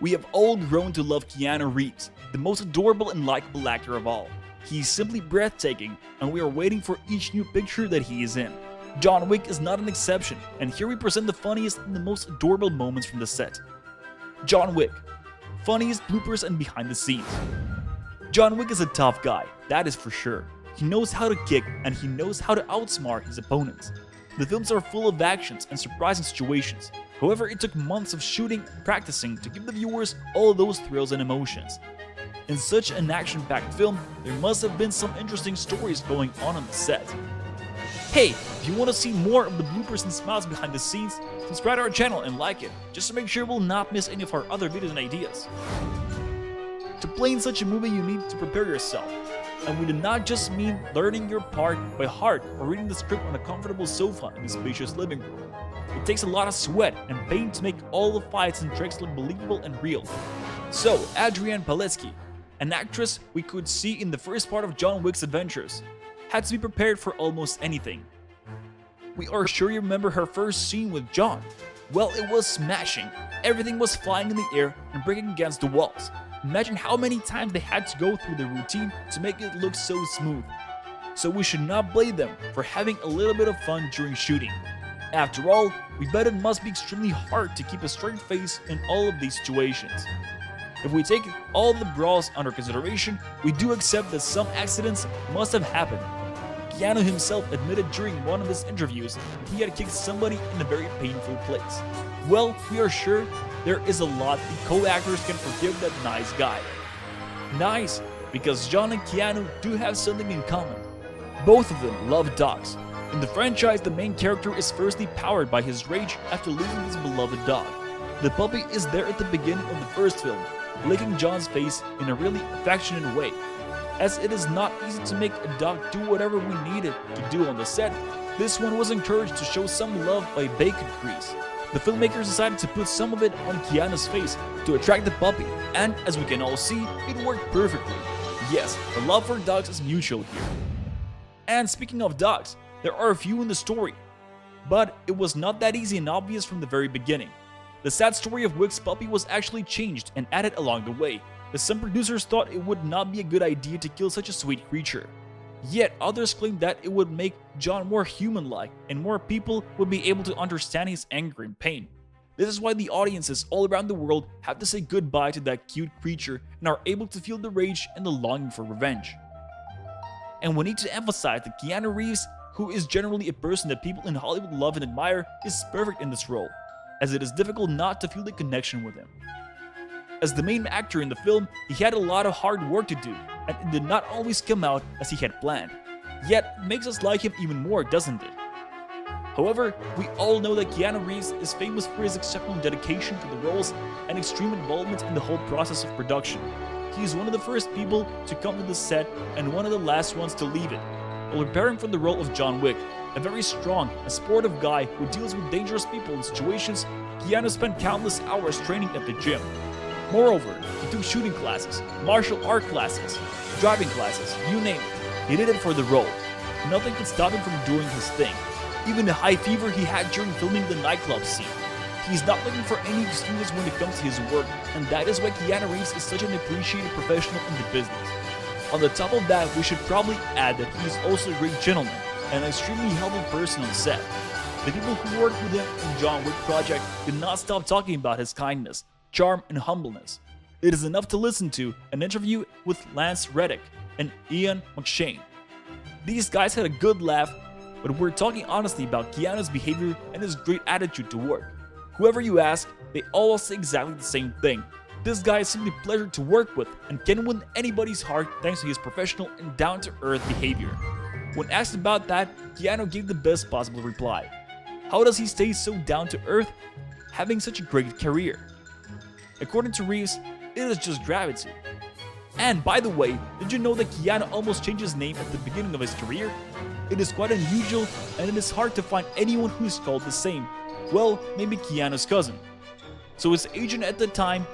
We have all grown to love Keanu Reeves, the most adorable and likable actor of all. He's simply breathtaking, and we are waiting for each new picture that he is in. John Wick is not an exception, and here we present the funniest and the most adorable moments from the set. John Wick. Funniest bloopers and behind the scenes. John Wick is a tough guy, that is for sure. He knows how to kick, and he knows how to outsmart his opponents. The films are full of actions and surprising situations. However, it took months of shooting and practicing to give the viewers all those thrills and emotions. In such an action-packed film, there must have been some interesting stories going on the set. Hey, if you want to see more of the bloopers and smiles behind the scenes, subscribe to our channel and like it, just to make sure you will not miss any of our other videos and ideas. To play in such a movie, you need to prepare yourself. And we do not just mean learning your part by heart or reading the script on a comfortable sofa in a spacious living room. It takes a lot of sweat and pain to make all the fights and tricks look believable and real. So, Adrienne Palicki, an actress we could see in the first part of John Wick's adventures, had to be prepared for almost anything. We are sure you remember her first scene with John. Well, it was smashing. Everything was flying in the air and breaking against the walls. Imagine how many times they had to go through the routine to make it look so smooth. So we should not blame them for having a little bit of fun during shooting. After all, we bet it must be extremely hard to keep a straight face in all of these situations. If we take all the brawls under consideration, we do accept that some accidents must have happened. Keanu himself admitted during one of his interviews that he had kicked somebody in a very painful place. Well, we are sure there is a lot the co-actors can forgive that nice guy. Nice, because John and Keanu do have something in common. Both of them love dogs. In the franchise, the main character is firstly powered by his rage after losing his beloved dog. The puppy is there at the beginning of the first film, licking John's face in a really affectionate way. As it is not easy to make a dog do whatever we need it to do on the set, this one was encouraged to show some love by bacon grease. The filmmakers decided to put some of it on Keanu's face to attract the puppy, and as we can all see, it worked perfectly. Yes, the love for dogs is mutual here. And speaking of dogs, there are a few in the story, but it was not that easy and obvious from the very beginning. The sad story of Wick's puppy was actually changed and added along the way, as some producers thought it would not be a good idea to kill such a sweet creature. Yet others claimed that it would make John more human-like and more people would be able to understand his anger and pain. This is why the audiences all around the world have to say goodbye to that cute creature and are able to feel the rage and the longing for revenge. And we need to emphasize that Keanu Reeves, who is generally a person that people in Hollywood love and admire, is perfect in this role, as it is difficult not to feel the connection with him. As the main actor in the film, he had a lot of hard work to do, and it did not always come out as he had planned. Yet, it makes us like him even more, doesn't it? However, we all know that Keanu Reeves is famous for his exceptional dedication to the roles and extreme involvement in the whole process of production. He is one of the first people to come to the set and one of the last ones to leave it. While preparing for the role of John Wick, a very strong and sportive guy who deals with dangerous people in situations, Keanu spent countless hours training at the gym. Moreover, he took shooting classes, martial art classes, driving classes, you name it. He did it for the role. Nothing could stop him from doing his thing. Even the high fever he had during filming the nightclub scene. He's not looking for any excuses when it comes to his work, and that is why Keanu Reeves is such an appreciated professional in the business. On the top of that, we should probably add that he is also a great gentleman and an extremely helpful person on set. The people who worked with him in John Wick project did not stop talking about his kindness, charm, and humbleness. It is enough to listen to an interview with Lance Reddick and Ian McShane. These guys had a good laugh, but we're talking honestly about Keanu's behavior and his great attitude to work. Whoever you ask, they all say exactly the same thing. This guy is simply a pleasure to work with and can win anybody's heart thanks to his professional and down-to-earth behavior. When asked about that, Keanu gave the best possible reply. How does he stay so down-to-earth, having such a great career? According to Reeves, it is just gravity. And by the way, did you know that Keanu almost changed his name at the beginning of his career? It is quite unusual, and it is hard to find anyone who is called the same. Well, maybe Keanu's cousin. So his agent at the time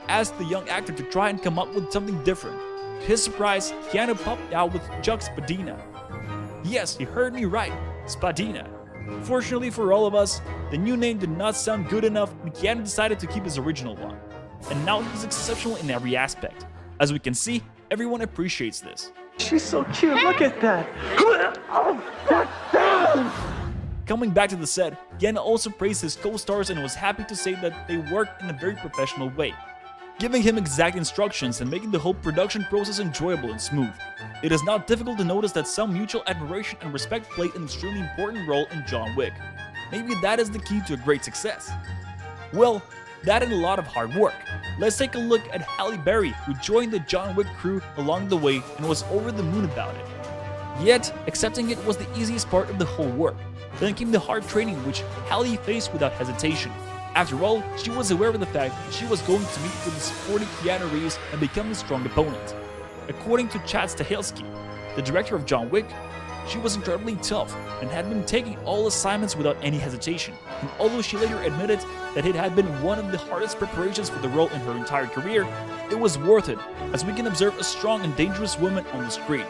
asked the young actor to try and come up with something different. To his surprise, Keanu popped out with Chuck Spadina. Yes, you heard me right, Spadina. Fortunately for all of us, the new name did not sound good enough and Keanu decided to keep his original one. and now he's exceptional in every aspect. As we can see, everyone appreciates this. She's so cute, look at that! Coming back to the set, Keanu also praised his co-stars and was happy to say that they worked in a very professional way, giving him exact instructions and making the whole production process enjoyable and smooth. It is not difficult to notice that some mutual admiration and respect played an extremely important role in John Wick. Maybe that is the key to a great success. Well, that and a lot of hard work. Let's take a look at Halle Berry, who joined the John Wick crew along the way and was over the moon about it. Yet, accepting it was the easiest part of the whole work. Then came the hard training which Halle faced without hesitation. After all, she was aware of the fact that she was going to meet with the sporty Keanu Reeves and become a strong opponent. According to Chad Stahelski, the director of John Wick, she was incredibly tough and had been taking all assignments without any hesitation, and although she later admitted that it had been one of the hardest preparations for the role in her entire career, it was worth it, as we can observe a strong and dangerous woman on the screen.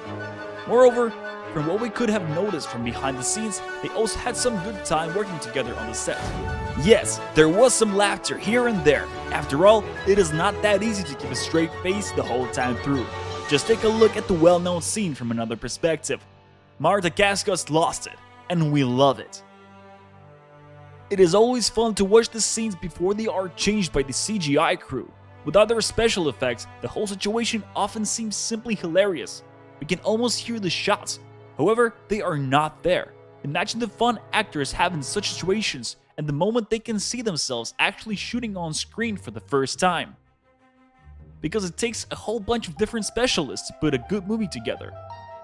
Moreover, from what we could have noticed from behind the scenes, they also had some good time working together on the set. Yes, there was some laughter here and there. After all, it is not that easy to keep a straight face the whole time through. Just take a look at the well-known scene from another perspective. Marta Cascos lost it, and we love it. It is always fun to watch the scenes before they are changed by the CGI crew. Without their special effects, the whole situation often seems simply hilarious. We can almost hear the shots. However, they are not there. Imagine the fun actors have in such situations and the moment they can see themselves actually shooting on screen for the first time. Because it takes a whole bunch of different specialists to put a good movie together.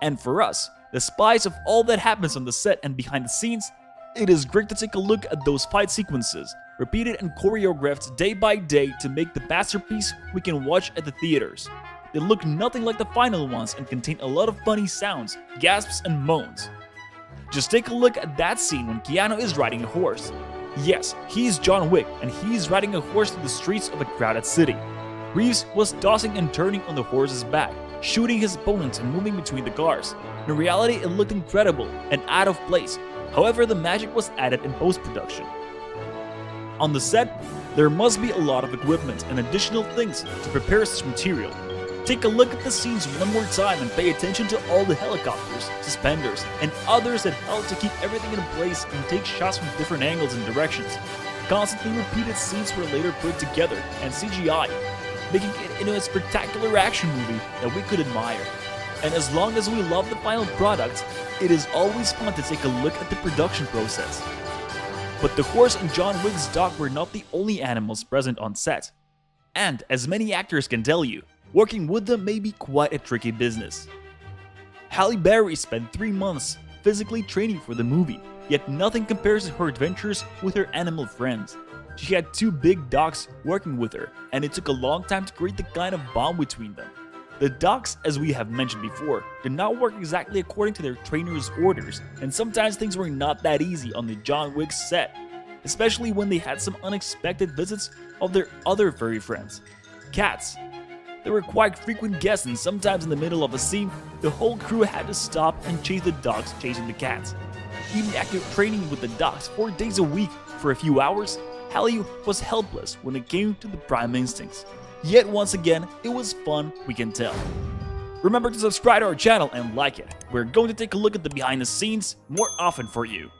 And for us, the spice of all that happens on the set and behind the scenes, it is great to take a look at those fight sequences, repeated and choreographed day by day to make the masterpiece we can watch at the theaters. They look nothing like the final ones and contain a lot of funny sounds, gasps and moans. Just take a look at that scene when Keanu is riding a horse. Yes, he's John Wick and he's riding a horse through the streets of a crowded city. Reeves was tossing and turning on the horse's back, shooting his opponents and moving between the cars. In reality, it looked incredible and out of place. However, the magic was added in post-production. On the set, there must be a lot of equipment and additional things to prepare such material. Take a look at the scenes one more time and pay attention to all the helicopters, suspenders, and others that help to keep everything in place and take shots from different angles and directions. Constantly repeated scenes were later put together and CGI, making it into a spectacular action movie that we could admire. And as long as we love the final product, it is always fun to take a look at the production process. But the horse and John Wick's dog were not the only animals present on set. And as many actors can tell you, working with them may be quite a tricky business. Halle Berry spent 3 months physically training for the movie, yet nothing compares to her adventures with her animal friends. She had 2 big dogs working with her, and it took a long time to create the kind of bond between them. The dogs, as we have mentioned before, did not work exactly according to their trainer's orders, and sometimes things were not that easy on the John Wick set, especially when they had some unexpected visits of their other furry friends, cats. They were quite frequent guests, and sometimes in the middle of a scene, the whole crew had to stop and chase the dogs chasing the cats. Even after training with the dogs 4 days a week for a few hours, Halle was helpless when it came to the prime instincts. Yet once again, it was fun, we can tell. Remember to subscribe to our channel and like it. We're going to take a look at the behind the scenes more often for you.